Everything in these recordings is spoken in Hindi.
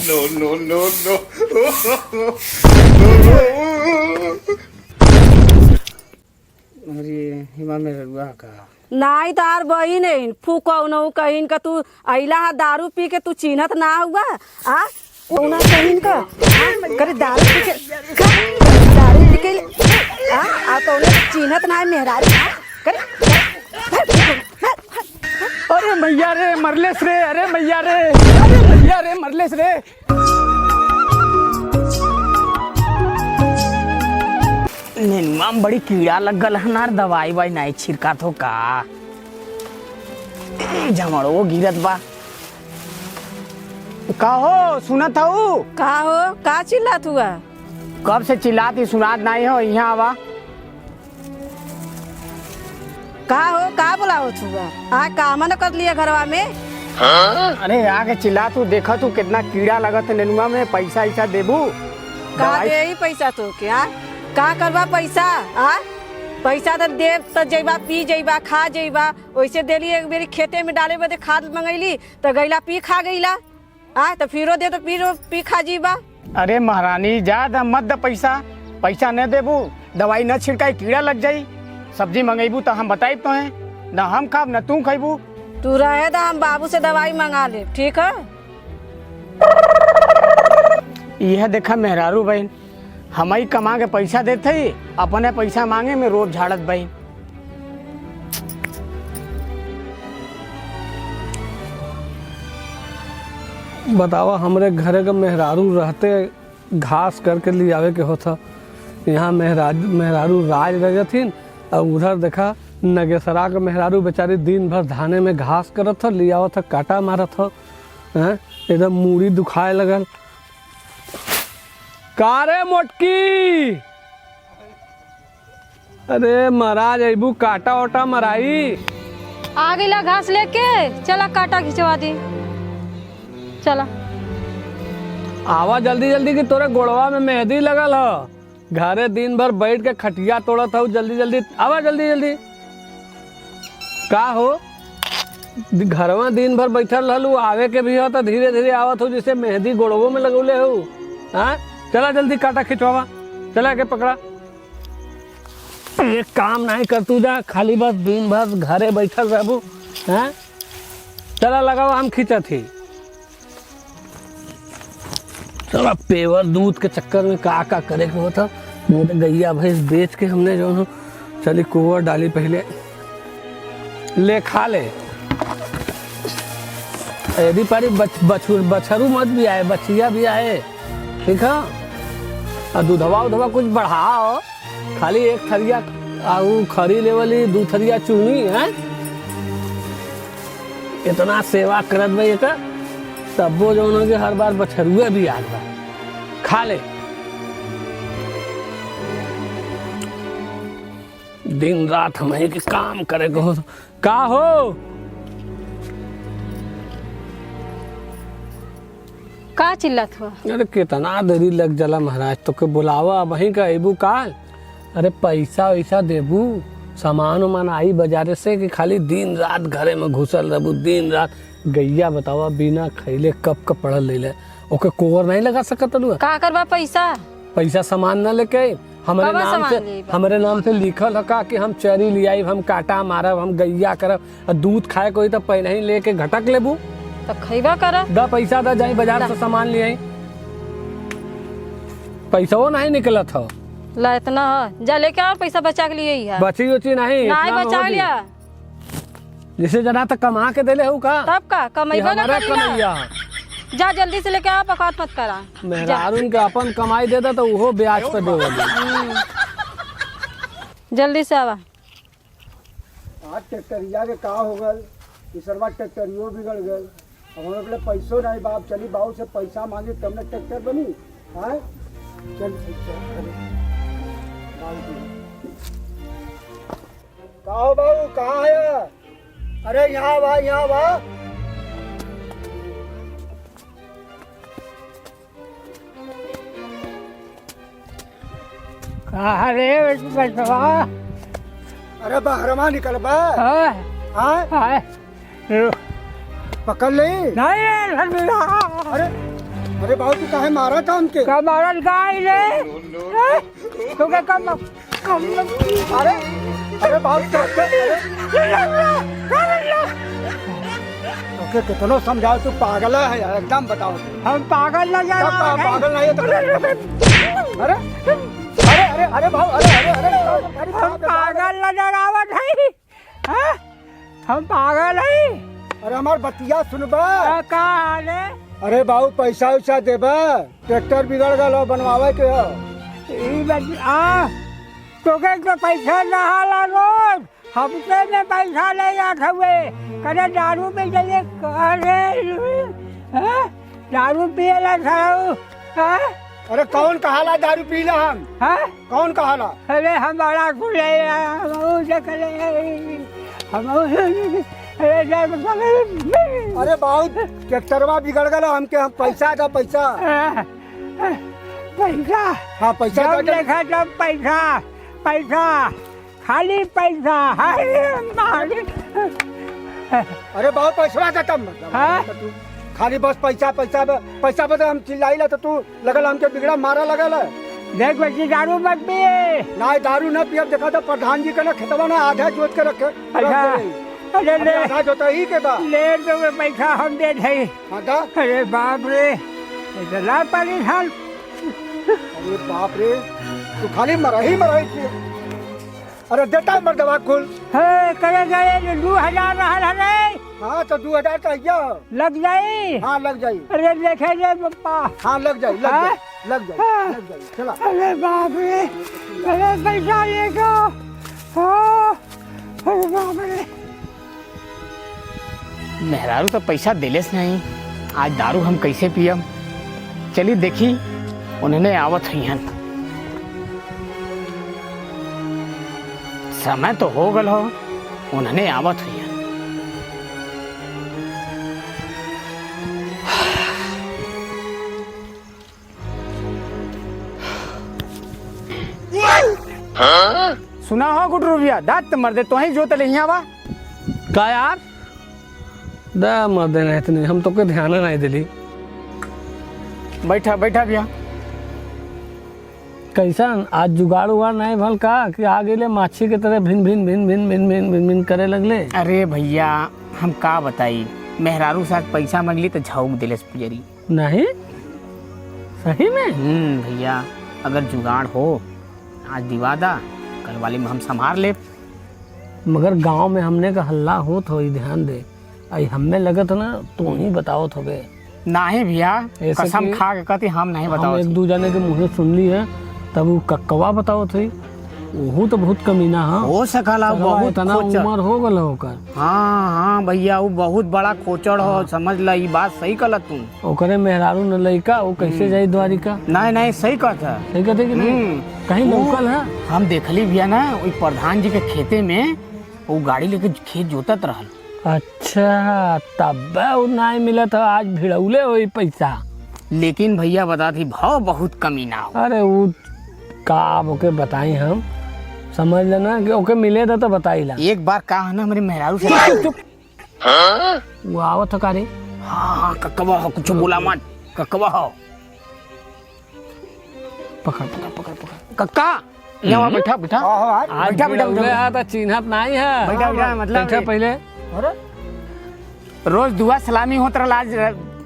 no, no, no, no. अरे हिमा मेरे रुआ का नाई तार बही नहीं फूको न कहीं का तू अइला हा दारू पी के तू चिन्हत ना हुआ आ ओना कहीं का करे दारू पी के दारू पी के आ तो ने चिन्हत ना मेहरारू करे अरे मैया रे मरलेस रे अरे मैया रे अरे मैया रे मरलेस रे नेनुआ में बड़ी कीड़ा लगल हनार दवाई वाई नहीं छिड़का तो का झमड़ो गिरत बा का हो सुनत हो का चिल्लात हुआ कब से चिल्लाती सुनात नहीं हो यहाँ आवा का बोलावत हुआ आ काम न कर लिया घरवा में अरे आगे चिल्ला तू देखा तू कितना कीड़ा लगत नेनुआ में पैसा ऐसा देबू का दे ही पैसा तो क्या का करवा पैसा आ पैसा तो दे तो जइबा पी जइबा खा जइबा वैसे देली एक बेरी खेते में डाले बदे खाद मंगैली तो गैला पी खा गईला आ तो फिरो दे तो फिर पी खा जीबा अरे महारानी जा मत द पैसा न देबू दवाई न छिड़काई कीड़ा लग जाई सब्जी मंगेबू तो हम बताइब तो है न हम खाब न तू खैबू तू रहे तो हम बाबू से दवाई मंगा ले ठीक है यह देखा मेहरारू बहन हम ही कमा के पैसा देते ही अपने पैसा मांगे में रोज झाड़त बहन बतावा हमरे घरे का मेहरारू रहते घास करके ले आवे के होता यहाँ मेहरारू राज रहथिन और उधर देखा नगेसरा के मेहरारू बेचारी दिन भर धाने में घास करत था ले आवत था काटा मारत था एकदम मूड़ी दुखाए लगल कारे मोटकी अरे महाराज अबू काटा ओटा मराई आ गईला घास लेके चला काटा खिंचवा दी चला आवा जल्दी जल्दी कि तोरे गोड़वा में मेहंदी लगल ह घरे दिन भर बैठ के खटिया तोड़त हूँ जल्दी जल्दी आवा जल्दी जल्दी का हो घरवा दिन भर बैठल रहलू आवे के भी हो तो धीरे धीरे आवत हो जैसे मेहंदी गोड़वो में लगौले हो हाँ चला जल्दी काटा खिंचवावा चला के पकड़ा एक काम नहीं कर तू जा खाली बस दिन भर घरे बैठल रहबू हैं चला लगाओ हम खींचा थी चला पेवर दूध के चक्कर में का करे के होता नहीं तो गैया भैंस बेच के हमने जो है चली कुआर डाली पहले ले खा ले यदि पारी बछरू मत भी आए बछिया भी आए ठीक है और दूधवा उधवा कुछ बढ़ाओ खाली एक थरिया आऊ खरी लेवली दू थरिया चूनी है इतना सेवा करत भाई एक तब्बो जो के हर बार बछरुए भी आ गया खा ले दिन रात हमें के काम करे को का हो का चिल्लात हुआ अरे कितना देरी लग जाला महाराज तो के बुलावा वहीं का अबू काल अरे पैसा वैसा देबू सामान उमान आई बाजारे से कि खाली दिन रात घरे में घुसल रहबू दिन रात गैया बतावा बिना खैले कब का पड़ल ले ओके कोवर नहीं लगा सकत लू का करवा पैसा सामान न लेके हमारे नाम से लिखल है का कि हम चरी ले आई हम काटा मारब हम गैया करब दूध खाए कोई तो पहले ही लेके घटक लेबू तो खैबा कर दा पैसा दा जाई बाजार से सामान ले आई पैसा वो नहीं निकला था ला इतना जा लेके और पैसा बचा के लिए ही है बची उची नहीं बचा लिया जिसे जना तक कमा के देले हूँ का तब का कमाईबा ना कमैया जा जल्दी से लेके आ बकवास मत करा मेहरारून के अपन कमाई देता तो वो ब्याज पे देवली जल्दी से आवा आज ट्रैक्टरिया के का हो गल इसरवा ट्रैक्टरियो बिगड़ गल अब हम लोग पैसों नहीं बाप चली बाबू से पैसा मांगी तब ना ट्रैक्टर बनी आए चल कहो बाबू कहाँ है अरे यहाँ बा अरे बचवा अरे बहरमा निकल बा पकड़ ले नहीं अरे अरे बाबू तू काहे मारा था हमके? का मारल गाय रे तो के कम अरे अरे बाबू ओके कितनो समझाओ तू पागल है यार, एकदम बताओ तू। हम पागल न जा पागल नहीं है तो अरे अरे अरे अरे भाऊ अरे अरे अरे हम पागल नजर आवत है हाँ? हम पागल है अरे हमार बतिया सुनबा। का हाले अरे बाबू पैसा उसा देबा, ट्रैक्टर बिगड़ गल हो बनवावे के हो। तोके तो पैसा न हाला रोज हमसे में पैसा ले जात हुए करे दारू पे चले करे दारू पियला था अरे कौन कहाला दारू पीला हम? कौन कहाला? अरे हमारा खुले अरे बाबू ट्रैक्टरवा बिगड़ गल हमके, हम पैसा दो पैसा। पैसा हाँ पैसा जब देखा जब पैसा पैसा खाली पैसा अरे बाबू पैसा दे तब हाँ? खाली बस पैसा पैसा पैसा बदे हम चिल्लाइला तो तू लगल हमके बिगड़ा मारा लगल है। देख बच्ची दारू मत पिए ना दारू न पियब, देखा तो प्रधान जी के ना खेतवा ना आधा जोत के रखे अच्छा अरे ले आधा जोता ही के बा। ले तो पैसा हम दे थे हाँ दा? अरे बाप रे इतना परेशान अरे बाप रे तू खाली मरही पिए। अरे देता है मर्दवा कुल। है करे गए 2000 रहा रे हाँ तो 2000 चाहिए लग जाई। हाँ लग जाई। अरे देखे जे पप्पा हाँ लग जाई लग जाई लग जाई लग जाई चला। अरे बाप रे अरे पैसा लेगा अरे बाप रे मेहरारू तो पैसा दिलेस नहीं, आज दारू हम कैसे पियम। चली देखी उन्होंने आवत हन, समय तो हो गल हो उन्होंने आवत हन। सुना हो गुड रुपया दात मर्दे तो ही जोत ले वा का यार दा मर देना इतने हम तो कोई ध्यान नहीं दिली। बैठा बैठा भैया कैसन आज जुगाड़ उगाड़ नहीं भल का कि आगे ले माछी के तरह भिन भिन भिन भिन भिन भिन भिन भिन करे लगले। अरे भैया हम का बताई मेहरारू साथ पैसा मांगली तो झोंक दिले पुजरी। नहीं सही में भैया अगर जुगाड़ हो आज दिवा दा कल वाले में हम संभाल ले। मगर गांव में हमने का हल्ला हो तो ध्यान दे आई हमें लगत ना तो ही बताओ थोगे नहीं भैया ऐसे कसम कि खा के कहती हम नहीं हम बताओ एक दो जने के मुँह सुन ली है तब वो कक्कवा बताओ थी वो तो बहुत कमीना है हो सकला बहुत इतना खोचड़। उम्र हो गल होकर हाँ हाँ भैया वो बहुत बड़ा खोचड़ हो समझ ला ये बात सही कहला तू। ओकरे मेहरारू न लइका वो कैसे जाई द्वारिका। नहीं नहीं सही कहता सही कहते कि नहीं कहीं लोकल है। हम देखली भैया ना वही प्रधान जी के खेते में वो गाड़ी लेके खेत जोतत रहल। अच्छा तब नहीं मिला था आज भिड़ौले हो पैसा। लेकिन भैया बता थी भाव बहुत कमीना हो। अरे वो का ओके बताई हम समझ लेना कि ओके मिले था तो बताई ला। एक बार का है ना मेरे मेहरारू से चुप वो आवत था रे। हाँ हाँ ककवा हो कुछ बोला मत ककवा हो पकड़ पकड़ पकड़ पकड़ कक्का यहाँ बैठा बैठा आज बैठा बैठा भिड़ौले है तो चिन्हत नहीं है। बैठा बैठा मतलब बैठा पहले अरे रोज दुआ सलामी होत रहा आज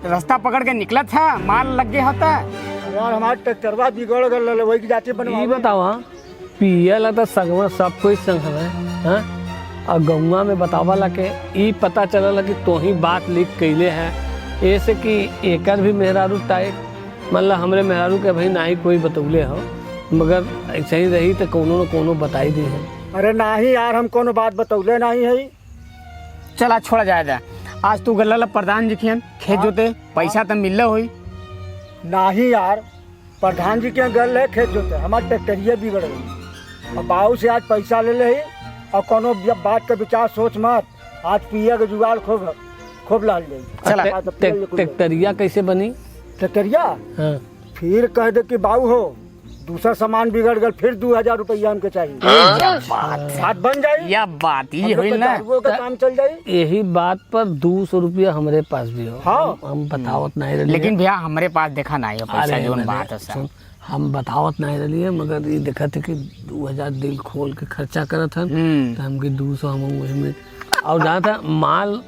रास्ता पकड़ के निकला था माल लग गया होता। यार हमारे ट्रैक्टरवा बिगड़ गल वही की जाती ये बनवा। बताओ हाँ पियल तो संगवा सब कोई संग है हाँ? और गौवा में बतावा के ई पता चलल कि तो ही बात लिख कैले है ऐसे कि एकर भी मेहरारू टाइप मतलब हमरे मेहरारू के भाई ना ही कोई बतौले हो मगर ऐसे ही रही तो कोनो न कोनो बताई दी है। अरे नहीं यार हम कोनो बात बतौले नहीं है। चला छोड़ा जाए आज तू गल्ला प्रधान जी के खेत जोते पैसा तो मिल हुई। नहीं यार प्रधान जी के गल है खेत जोते हमारे ट्रैक्टरिया बिगड़ गई और बाबू से आज पैसा ले ले और कोनो बात का विचार सोच मत आज पिया के जुगाड़ खूब खूब लाल जाए। चला ट्रैक्टरिया कैसे बनी? ट्रैक्टरिया हाँ फिर कह दे कि बाबू हो दूसरा सामान बिगड़ गल, फिर 2000 रुपया हमके चाहिए। बात बन जाई, या बात ही हम लोग हुई के ना। दारुओं का काम चल जाई। यही बात पर 200 रुपया हमारे पास भी हो। हाँ। हम बतावत नहीं रही लेकिन भैया हमारे पास देखा नहीं है पैसा जोन बात है सुन, सब। हम बतावत नहीं रही मगर ये देखा थे कि 2000 दिल खोल के खर्चा करत हन तो हमके 200 हम उसमें और जहाँ था माल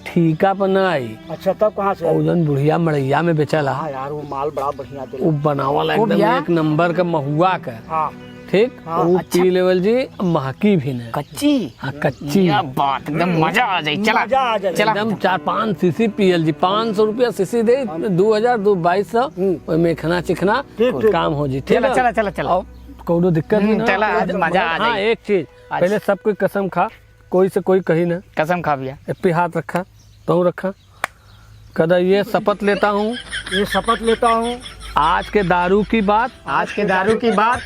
ठीका पर न आई। अच्छा तब कहाँ से आई? जन बुढ़िया मड़ैया में बेचला हाँ यार वो माल बड़ा बढ़िया दे। वो बनावल वो एकदम भैया? 1 नंबर का महुआ का। हाँ ठीक हाँ, वो अच्छा। पी लेवल जी महकी भी न। कच्ची। हाँ कच्ची या बात एकदम मजा आ जाए। चला मजा आ जाए। चला एकदम 4-5 सीसी पियल जी 500 रुपया सीसी दे 2200 ओमे खाना चिखना ठीक, ठीक। काम हो जी। चला चला चला चला। और कोनो दिक्कत नहीं ना। चला, आज मजा आ हाँ जाए। एक चीज पहले सब कोई कसम खा, कोई से कोई कही ना। कसम खा भैया। ए पे हाथ रखा तो रखा कदा ये शपथ लेता हूँ ये शपथ लेता हूँ आज के दारू की बात, आज के दारू की बात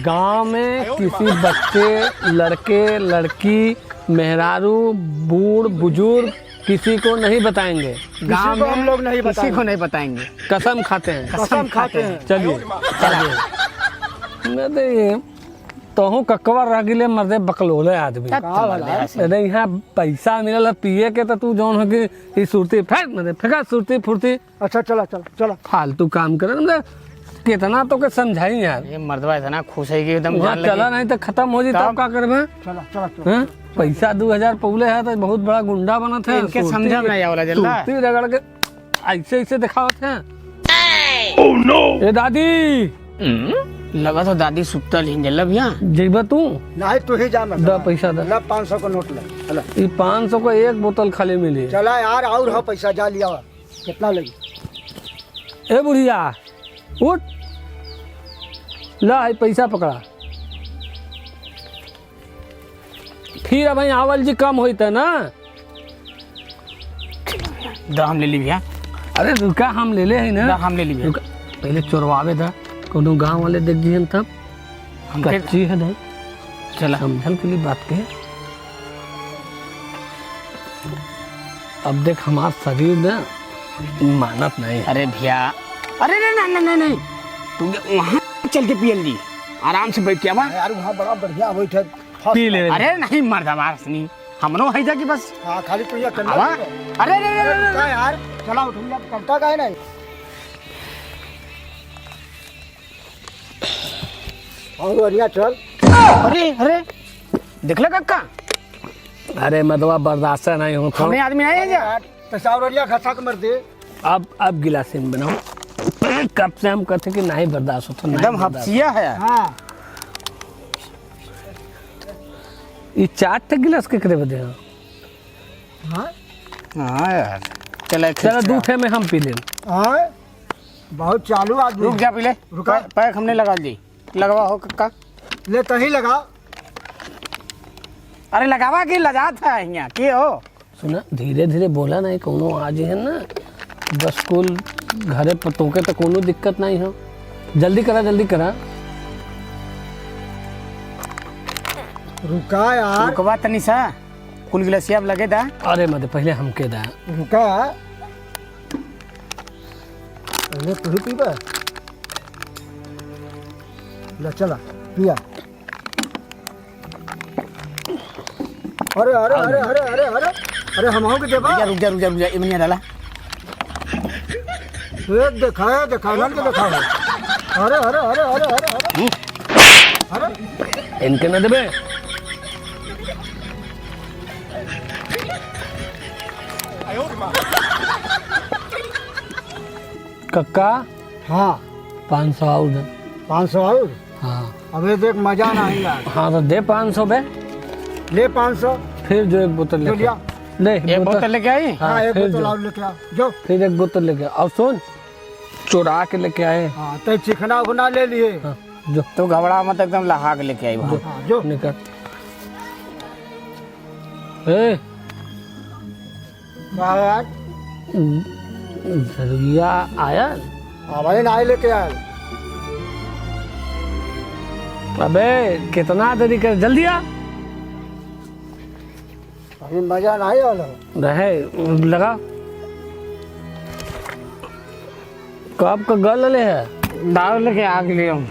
गांव में किसी बच्चे, लड़के, लड़की, मेहरारू, बूढ़, बुजुर्ग किसी को नहीं बताएंगे। गांव को में हम लोग नहीं किसी बताएंगे। को नहीं बताएंगे। कसम खाते हैं। कसम खाते हैं। चलिए चलिए मैं तो ये तोहू ककवा रह गिले मर्दे बकलोले आदमी। अरे यहाँ पैसा मिलल पिए के तो तू जौन हो कि सुरती फेंक मर्दे फेंका सुरती फुर्ती अच्छा चला चला चला। फालतू काम करे मतलब कितना तो के समझाई यार। ये मर्दवा इतना खुश है कि एकदम वहाँ जान चला लगी। नहीं तो खत्म हो जी तब का करबे। चला चला चला। हैं? पैसा 2000 पौले है तो बहुत बड़ा गुंडा बना था। इनके समझा नहीं आवला जल्दा। सुरती रगड़ के ऐसे ऐसे दिखावत है। ए दादी लगा तो दादी सुतल ही जल्ला भैया। जेबा तू नहीं तू ही जा मैं दा पैसा दा। ला 500 का नोट ले। चला ये 500 को एक बोतल खाली मिली। चला यार और हो पैसा जा लिया। कितना लगी? ए बुढ़िया उठ ला है पैसा पकड़ा। फिर अब आवल जी कम होता है ना। दा हम ले ली भैया। अरे रुका हम ले ले है दा ना। हम ले ली भैया। रुका पहले चोरवावे था कोनो गांव वाले देख जी तब हम कच्ची है ना। चला समझल के लिए बात के अब देख हमारा शरीर ना मानत नहीं है। अरे भैया अरे नहीं नहीं नहीं नहीं तू वहाँ चल के पियल दी आराम से बैठ के आवा। यार वहाँ बड़ा बढ़िया बैठे। पी ले अरे नहीं मर्द हमारा सुनी हमनो है जा कि बस हाँ खाली तू ये करना। आवा। अरे अरे अरे, अरे, क्या यार चला उठिया करता का है नहीं। और बढ़िया चल। अरे अरे देख लो कक्का अरे मदवा बर्दाश्त नहीं हो तो हमने आदमी आए जा। पैसा और बढ़िया खसा के मर दे। अब गिलासी में बनाओ। कब से हम कहते कि नहीं बर्दाश्त होता नहीं एकदम बर्दाश्त। हफ्सिया है। हाँ ये 4 तक गिलास के करे बदे हैं। हाँ हाँ यार चला चलो दूठे में हम पी लें। हाँ बहुत चालू आदमी। रुक जा पहले रुका। पैक हमने लगा दी लगवा हो कक्का। ले तही लगा। अरे लगावा के लजात है यहाँ के हो। सुना धीरे धीरे बोला नहीं कोनो आज है ना बस कुल घरे पतों के तो कोनो दिक्कत नहीं हो। जल्दी करा जल्दी करा। रुका यार रुकवा तनी सा कुल गिलासिया लगे दा। अरे मत पहले हम के दा। रुका। पहले तू ही पीबा। ले चला पिया। अरे अरे अरे अरे अरे अरे अरे हम के देबा। रुक जा इमनिया डाला। एक दिखाया दिखाना के दिखाया। अरे अरे अरे अरे अरे अरे अरे इनके न देबे। कक्का हाँ 500 और दे। 500 और। हाँ अबे देख मजा नहीं यार। हाँ तो दे 500 बे। ले 500। फिर जो एक बोतल जो लेके लिया। आ। ले एक बोतल लेके आई। हाँ, हाँ एक फिर बोतल जो। और लेके आ जो। फिर एक बोतल लेके आ। और सुन चुरा के लेके आए। हाँ तो चिकना उखना ले लिए। हाँ जो तो घबरा मत एकदम लहा के लेके आई वहाँ। हाँ जो। निकल। ए क्या यार झरिया आया। हाँ भाई ना लेके आए। अबे कितना देरी कर जल्दी आ। अभी मजा नहीं आया। रहे लगा कब का गल ले है। दारू लेके आ गए हम।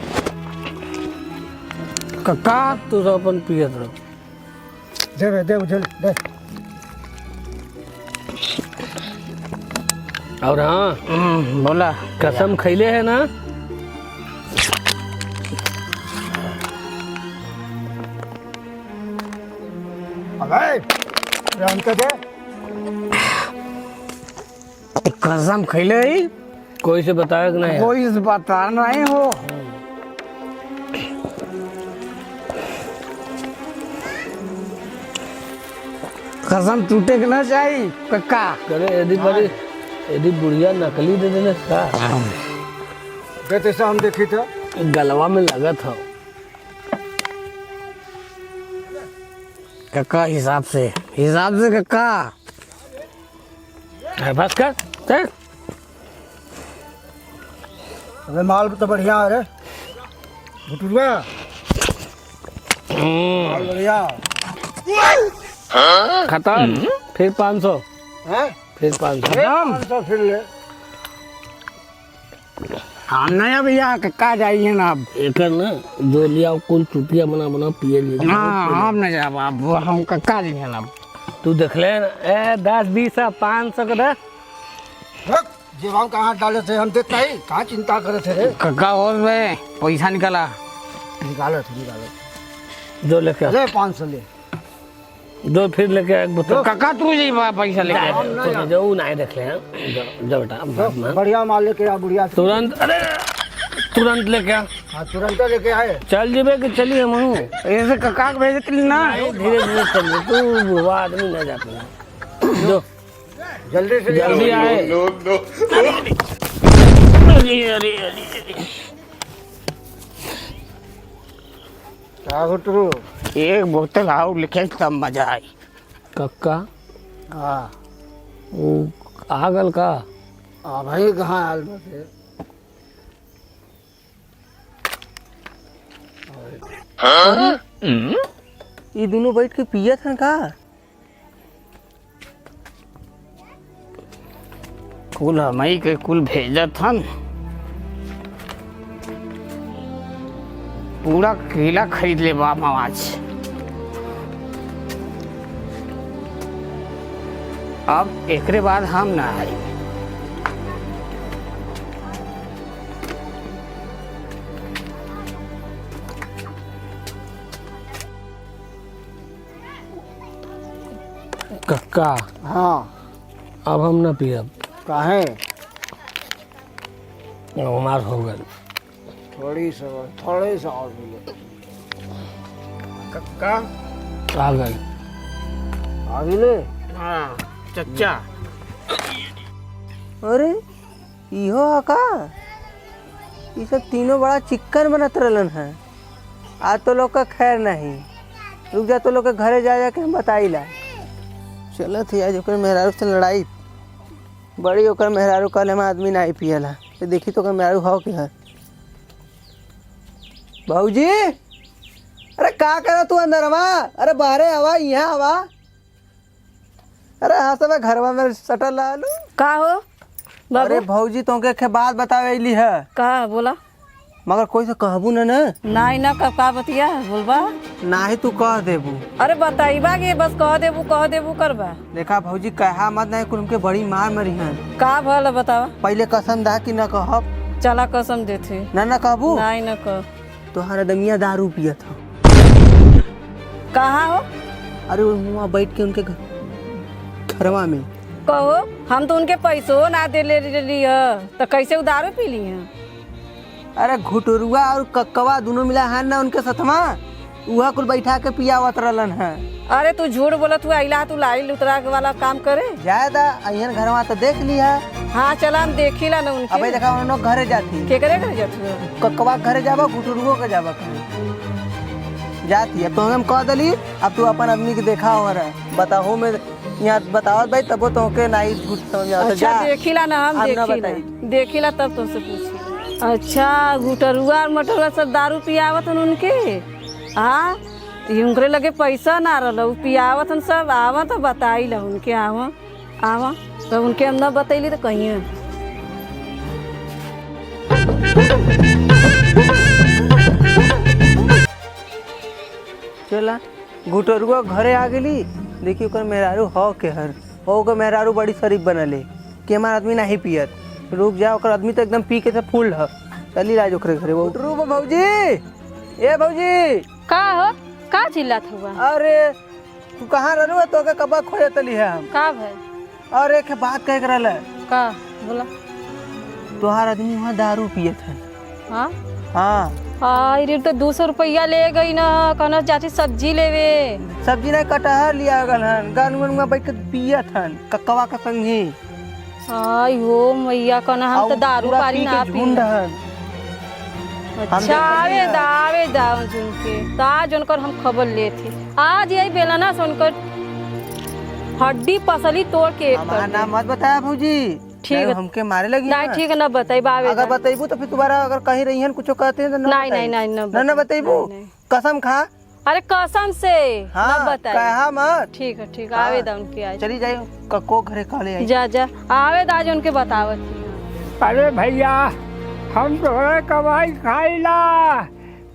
कक्का तू सब अपन पियत रहो। दे उजल दे। और हाँ, बोला कसम खैले है ना? अबे राम का दे। कसम खैले ही कोई से बताया कि नहीं? कोई बता नहीं हो। कसम टूटे के ना चाहिए कक्का। करे यदि बुढ़िया नकली दे देने का कहते से हम देखी था गलवा में लगत हो। कक्का हिसाब से कक्का। बस कर चल। अबे माल तो बढ़िया है रे भुटुरवा, माल बढ़िया खत्म। फिर 500, है। फिर 500। 500 फिर ले। हम नहीं भैया कक्का जाइए ना अब। एक ना जो लिया कुल चुटिया बना पिए लिए। हाँ हम नहीं जा अब, हम कक्का जाइए ना अब। तू देख ले 10 20 500 का दे। जीवान कहाँ डाले थे हम देख नहीं, कहाँ चिंता करे थे रे। कक्का हो में पैसा निकला। निकालो जो लेके आ। ले 500 ले। जो फिर लेके आ एक बोतल। कक्का तू जी पैसा लेके तो जो नहीं देख ले जो बेटा बात मान। बढ़िया माल लेके आ बुढ़िया से। तुरंत, अरे तुरंत लेके आ। हाँ तुरंत लेके आए। चल जीबे कि चलिए मनु। ऐसे कक्का को भेजते ना। धीरे धीरे चल तू बुआ आदमी नहीं जाता। जो जल्दी से जल्दी आए। क्या भुटरू। एक बोतल आओ लिखे तब मजा आई। कक्का हाँ वो आगल का भाई कहाँ हाल में थे। ये दोनों बैठ के पियत हैं का? कुल हमारी के कुल भेजत हन। पूरा केला खरीद ले बाप आज। अब एकरे बाद हम ना आई। कक्का हाँ अब हम ना पियब। काहे हमार हो गए। थोड़े सा और मिले। कक्का आ गए। आ मिले। हाँ चच्चा। अरे इहो है का? ये सब तीनों बड़ा चिक्कन बनत रहलन है। आज तो लोग का खैर नहीं। रुक जा, तो लोग के घरे जा के हम बताइला। चलत है आज ओकर मेहरारू से लड़ाई बड़ी। ओकर मेहरारू कल हम आदमी नहीं पियला। तो देखी तो ओकर मेहरारू हो के है। भाऊजी अरे का करा तू अंदर हवा? अरे बाहरे हवा, यहाँ हवा। अरे हाँ सब घरवा में सटल लालू। का हो अरे बाबू? भौजी तुमके के बात बतावे अली है, का बोला? मगर कोई से कहबू ना ना। नहीं ना का बतिया बोलबा। नाही तू कह देबू। अरे बताइबा के बस कह देबू करबा। देखा भौजी कहा मत नहीं कुल के बड़ी मार मरी है। का भल बतावा। पहले कसम दा कि न कहब। चला कसम देथे। ना कहबू। नहीं न कह। तोहरा दमिया दारू पियत हो। कहाँ हो? अरे वहाँ बैठ के उनके घरवा में। कहो हम तो उनके पैसों ना दे ले रही है तो कैसे उधारो पी ली है? अरे घुटुरुआ और कक्कवा दोनों मिला है ना उनके सतमा। वह कुल बैठा के पियावत रहलन है। अरे तू झूठ बोला, तू अइला तू लाई उतरा के वाला काम करे। ज्यादा अहन घरवा तो देख लिया। हाँ चला हम देखिला ना उनके। अबे देखा उन लोग घरे जाती। के करे करे जाती है? कक्कवा घरे जाबा, घुटुरुओ के जाबा जाती है। तो हम कह दली अब तू अपन आदमी के देखा हो रहा बताहो में यहाँ बतावत भाई तबो तो के नहीं घुट समझ आता। अच्छा देखिला ना हम अब ना देखिला तब तुमसे पूछी। अच्छा गुटरुआ और मटरुआ सब दारू पियावत हन उनके। हाँ उनके लगे पैसा ना रहा पियावत हन सब। आवा तो बताई ला उनके। आवा तो उनके हम न बतैली तो कहीं चला गुटरुआ घरे आ गेली, देखी ओकर मेहरारू हो के हर हो के मेहरारू बड़ी शरीफ बनले कि हमार आदमी नहीं पियत। रुक जा, ओकर आदमी तो एकदम पी के से फूल ह। चली राज ओकरे घरे। वो रुक भौजी, ए भौजी। का हो का चिल्लात हुआ? अरे तू कहाँ रहलू? तो के कब खोजे तली है हम। का भाई? अरे एक बात कह कर रहल, का बोला? तोहार आदमी वहाँ दारू पियत है। हाँ हाँ हाँ, रे तो 200 रुपया ले गई ना, कहना चाची सब्जी लेवे। सब्जी नहीं कटहर लिया गल हन, गान में बैठ के पियत हन ककवा के संगी। आई हो मैया, कहना हम तो दारू पारी ना पी। अच्छा आवे दाव सुन के आज उनकर हम खबर ले थी। आज यही बेला ना सुनकर हड्डी पसली तोड़ के हमारा नाम मत बताया भौजी, ठीक है। हमके मारे लगी नहीं ठीक है ना बताइब। आवे अगर बताइबू तो फिर दोबारा अगर कहीं रही हन कुछ कहते हैं तो नहीं बताइबू। कसम खा। अरे कसम से हाँ ना बताई। कहा मत। ठीक है ठीक है, आवे दा उनके आज। चली जाइयो कको घरे काले आई। जा जा आवे दा आज उनके बतावत। अरे भैया हम तोहरे कमाई खाइला,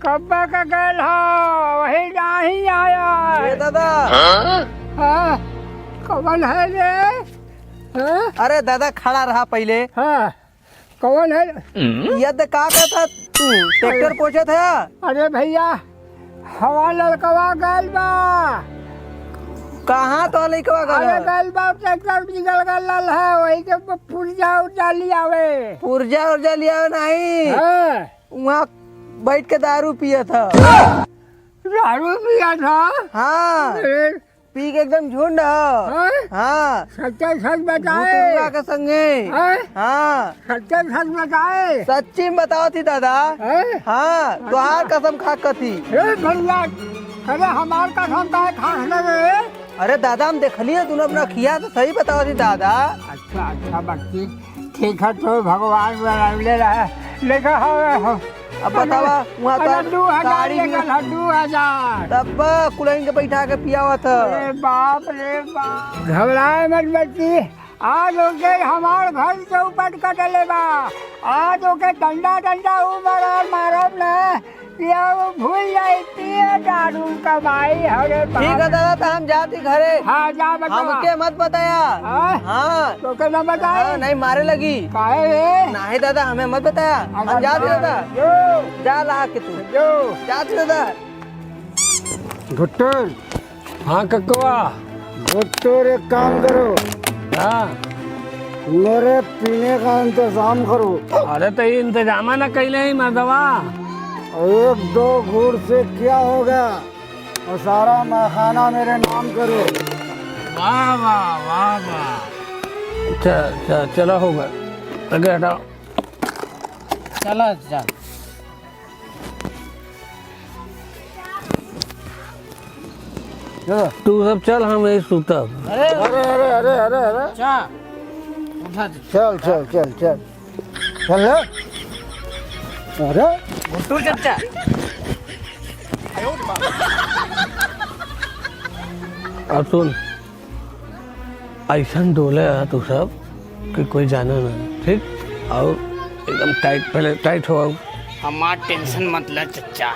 कब का गल हो वही नहीं आया। ए दादा। हाँ कौन है रे? हाँ? अरे दादा खड़ा रहा पहले। हाँ कौन है? यद का था तू ट्रैक्टर पहुंचे था? अरे भैया हवा लड़कवा गल बा। कहाँ तो लइकवा गल? अरे गल बा ट्रैक्टर बिगड़ गल है, वही के पुर्जा उर्जा लियावे। पुर्जा उर्जा लिया नहीं, हाँ वहाँ बैठ के दारू पिया था। दारू पिया था? हाँ फिर? पी के एकदम झुंड हो। हाँ? हाँ सच्चा सच बताए। गुटुरवा के संगे। हाँ? हाँ सच्चा सच बताए। सच्ची में बताओ थी दादा। हाँ? हाँ तुहार कसम खा कथी। ए भैया अरे हमार कसम का खा लगे। अरे दादा हम देखलिए तूने अपना किया तो सही बताओ थी दादा। अच्छा अच्छा बच्ची ठीक है, तो भगवान बनावले रहा लेकर हो। अब बतावा वहाँ तो गाड़ी भी 2000। तब कुलैन के बैठा के पिया हुआ था। अरे बाप रे बाप, घबराए मत बच्ची, आज ओके हमार घर से ऊपर कटले बा। आज ओके डंडा डंडा उमर और मारब न, या वो भूल जाई पिए दारू कमाई। अरे ठीक है दादा तो हम जाती घरे। हाँ जा बच्चा। हमके मत बताया। हाँ? हाँ तो क्या न बताए? हाँ, नहीं मारे लगी। काहे रे? नहीं दादा हमें मत बताया, हम जाते दादा। जो जा ला के तू जो जाते दादा। गुट्टूर। हाँ ककवा। गुट्टूर एक काम करो, हाँ मेरे पीने का इंतजाम करो। अरे तो ये इंतजाम ना कैले ही मर्दवा। एक दो घूर से क्या हो गया, और सारा खाना मेरे नाम करो। वाह वाह वाह वाह। चलो होगा, आगे हटाओ। चलो चल। तू सब चल, हम यही सुतब। अरे अरे अरे अरे अरे चल चल चल चल चल। अरे तू चचा और सुन, ऐसा डोले है तू सब कि कोई जाना ना, ठीक? और एकदम टाइट, पहले टाइट हो। हमार टेंशन मत ले चचा।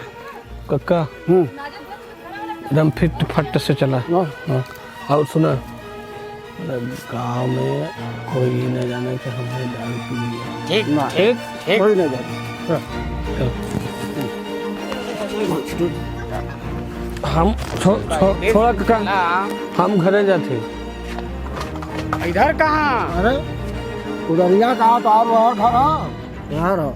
कक्का एकदम फिट फट से चला। हाँ। और सुना, गांव में कोई न जाने कि हमने दारू पी लिया। ठीक ठीक कोई नहीं जाए। हम छोड़ा कक्का, हम घरे जाते। इधर कहाँ? अरे उधरिया कहाँ तो आप वहाँ खड़ा यहाँ रहो।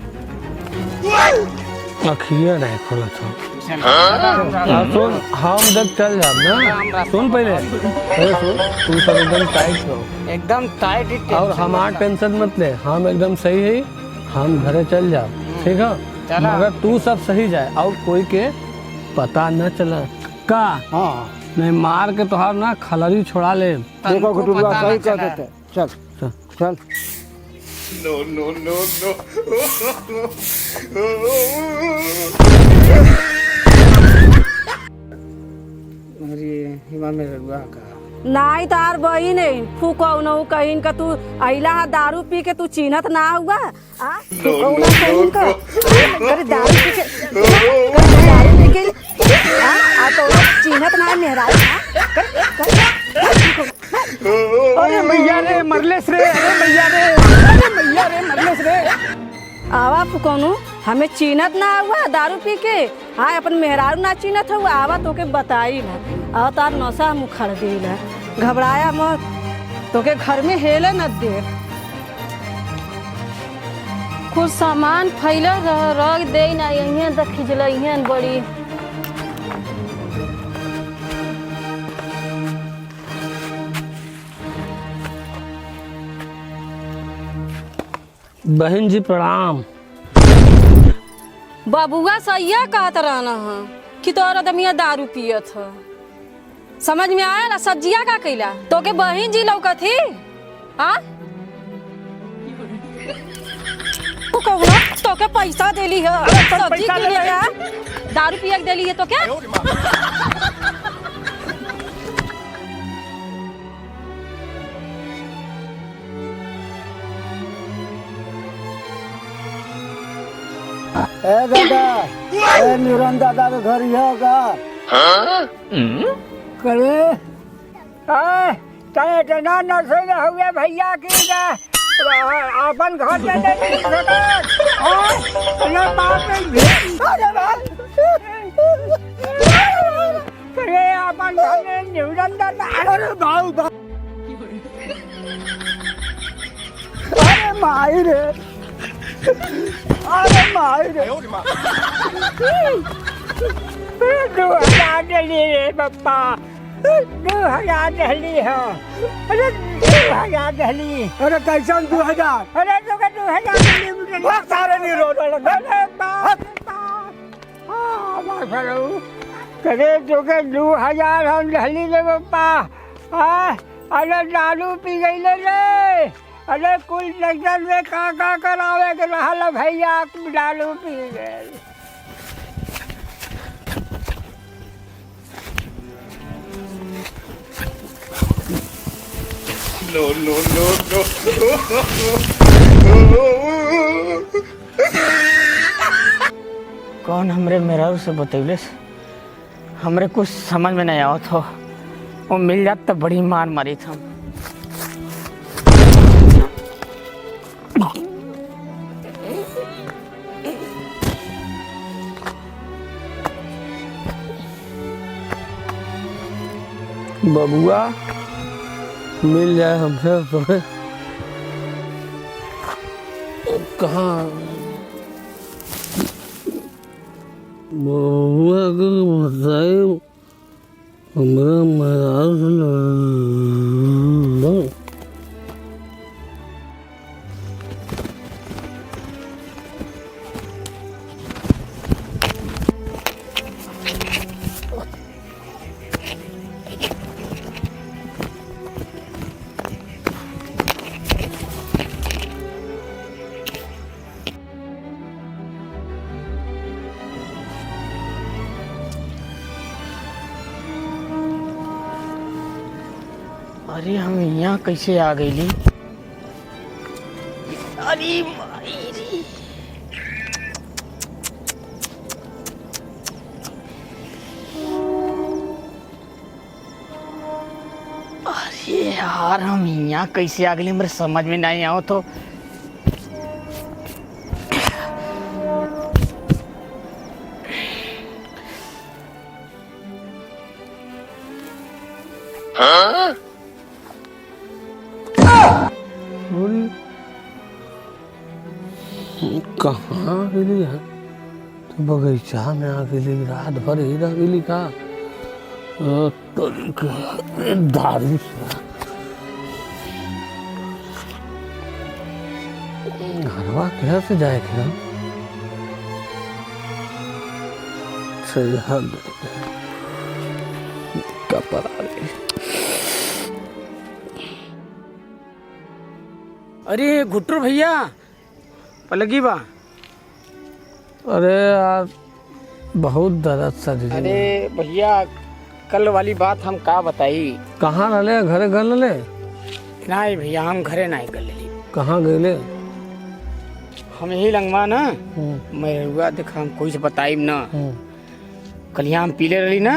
अखिया नहीं खोला था। सुन, हम जब चल जाब ना, सुन पहले सुन, तू सब एकदम टाइट रहो, एकदम टाइट। और हमार टेंशन मत ले, हम एकदम सही है, हम घरे चल जाब, ठीक है? मगर तू सब सही जाए और कोई के पता न चला का। हाँ नहीं मार के तोहार ना खलरी छोड़ा ले। देखो गुटुरवा सही कहते थे। चल चल। चल। नहीं तार बही नहीं फूकौ न कहीं का तू अइला हा दारू पी के तू चिन्हत ना हुआ। आ फूकौ न कहीं का। अरे दारू पी के दारू पी के आ तो चिन्हत ना मेहरारू अरे भैया रे मरलेस रे, अरे भैया रे, अरे भैया रे मरलेस रे। आवा फुकौनू हमें चिन्हत ना हुआ दारू पी के। हाँ अपन मेहरारू ना चिन्हत हुआ आवा तोके बताई ना आ तार नशा मुँह खड़ गई। घबराया मत, तोके घर में हेले न दे। कुछ सामान फैला रख दे ना, यहीं तक खिंचल यहीं बड़ी। बहन जी प्रणाम। बाबुआ सैया कहत रहना है कि तोर आदमिया दारू पियत है। समझ में आया ना सब्जिया का कैला तोके बहन जी लौकत ही। हाँ तोके पैसा देली है सब्जी के लिए क्या दारू पिया के देली है तो क्या? ए दादा, ए निरन दादा के घर यह का करे चाहे तना नशे में हुए भैया की अपन घर में अरे अपन घर में निरंतर अरे भाऊ अरे माई रे, अरे माई रे। 2000 दिल्ली रे पप्पा, 2000 दिल्ली है। अरे 2000 दिल्ली। अरे कैसन 2000? अरे तो 2000 दिल्ली मुझे बहुत सारे नहीं रोड लगा। अरे बाप करे तो के 2000 हम दिल्ली रे पप्पा। अरे दारू पी गई रे। अरे कुल ट्रैक्टर में का करावे के रहल भैया दारू पी गए। No, no, no, no. कौन हमरे मेहरारू से बतैले हमरे कुछ समझ में नहीं आवत हो। वो मिल जात तो बड़ी मार मारी था। बबुआ मिल जाए हमसे तुम्हें कहाँ बबुआ को बताए हमारा महाराज अरे हम यहाँ कैसे आ गई? अरे मायरी। अरे यार हम यहाँ कैसे आ गई मेरे समझ में नहीं आओ तो। कहाँ गेली है तो बगीचा में आ गेली रात भर ही रह गेली का दारू घरवा घर से जाए थे सही हद कपड़ा अरे घुट्टू भैया पलगी बा। अरे यार बहुत दर्द शरीर। अरे भैया कल वाली बात हम का बताई। कहाँ रहले घरे गल ले? नहीं भैया हम घरे नहीं गल। कहाँ गए? हम यही लंगवा ना मैं हुआ देखा हम कुछ बताई ना। कलिया हम पीले रही ना,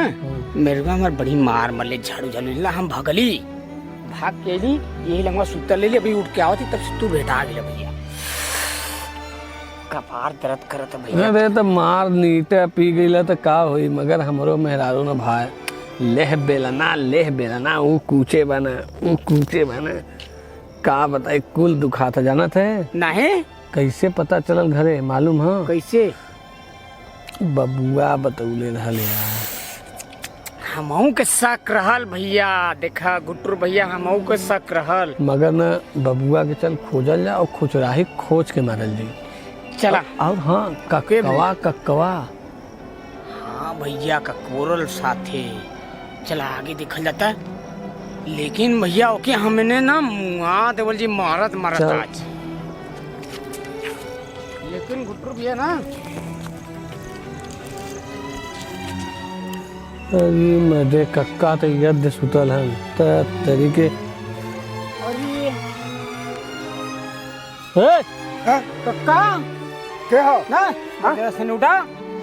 मेरे को हमार बड़ी मार मरले, झाड़ू ला हम भागली, भाग के ली यही लंगवा सुतर ले ली। अभी उठ के आओ थी तब से तू बेटा आ गया भैया, कपार दर्द करत भैया। अरे तो मार नीटे पी गई तो का हुई, मगर हमरो मेहरारू न भाई लेह बेलना वो कूचे बना का बताए, कुल दुखा था जाना थे। नहीं कैसे पता चलल घरे मालूम हो? कैसे? बबुआ बतौले रहल यार। हमहू के शक रहल भैया, देखा गुट्टू भैया हमहू के शक रहल, मगर न बबुआ के चल खोजल जा और खुचराही खोज के मारल जी। चला। और हाँ कक्कवा हाँ भैया का कोरल साथे, चला आगे देखल जाता है। लेकिन भैया ओके हमने ना मुआ देवल जी मारत आज, लेकिन गुट्टू भैया ना अरे मदे कक्का तो यद सुतल हन त तरीके। कक्का क्या हो ना मेरा से उठा।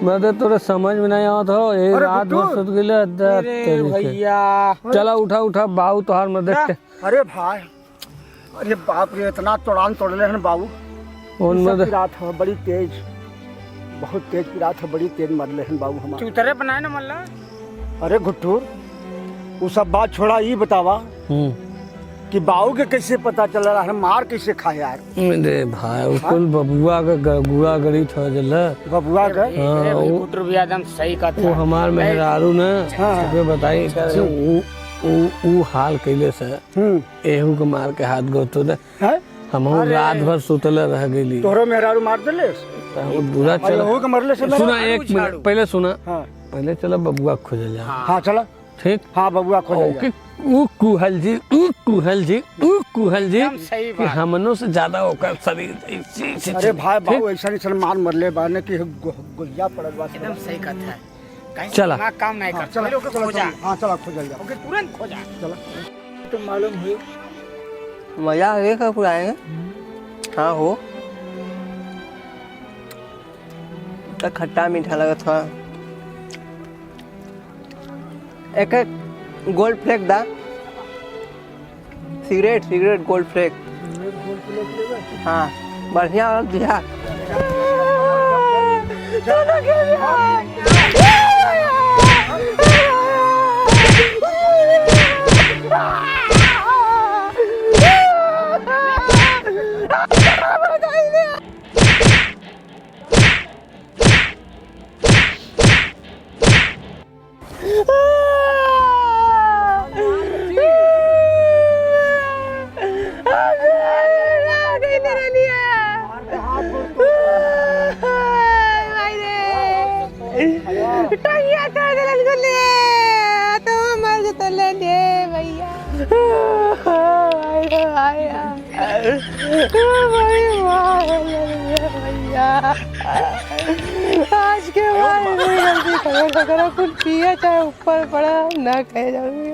मदे तोरे समझ में नहीं आवत हो, ए रात भर सुत गइले अरे भैया चला उठा बाऊ तोहार मदे। अरे भाई, अरे बाप रे, इतना तोड़ान तोड़ले हैं बाबू। उन मदे रात है बड़ी तेज, बहुत तेज पिरात है, बड़ी तेज मरले हैं बाबू हमारे। चूतरे बनाए ना मल्ला। अरे गुट्टू, वो सब बात छोड़ा, ये बतावा कि बाबू के कैसे पता चल रहा है, मार कैसे खाए यार? मेरे भाई कुल बबुआ का गुड़ा गड़ी था जल बबुआ का। गुट्टू भैया एकदम सही कहता वो हमार मेहरारू ने सबके बताई ऊ हाल कैले से एहू के मार के हाथ गोतो दे। हमहू रात भर सुतले रह गइली। तोहरो मेहरारू मार देले? वो बुरा चला। के मरले से सुना एक मिनट पहले सुना, हाँ पहले चलो बबुआ खोजल जा। हाँ चला ठीक। हाँ बबुआ खोजल जा। ऊ कुहल जी सही कि हमनों से ज्यादा होकर शरीर। अरे भाई बाबू ऐसा मार मरले बाने की गुलिया पड़ल बा। एकदम सही कहता है। चला काम नहीं कर, चला खोजा। हाँ चला खोजल जा। ओके तुरंत खोजा। चला तो मालूम हुई मजा आगे कब आएंगे? हाँ हो तो खट्टा मीठा लगा था। एक गोल्ड फ्लेक दा, सिगरेट गोल्ड फ्लेक। हाँ बढ़िया और दिया। आज के बाद गलती करो कुछ पिया चाहे ऊपर पड़ा ना कह जाऊंगी।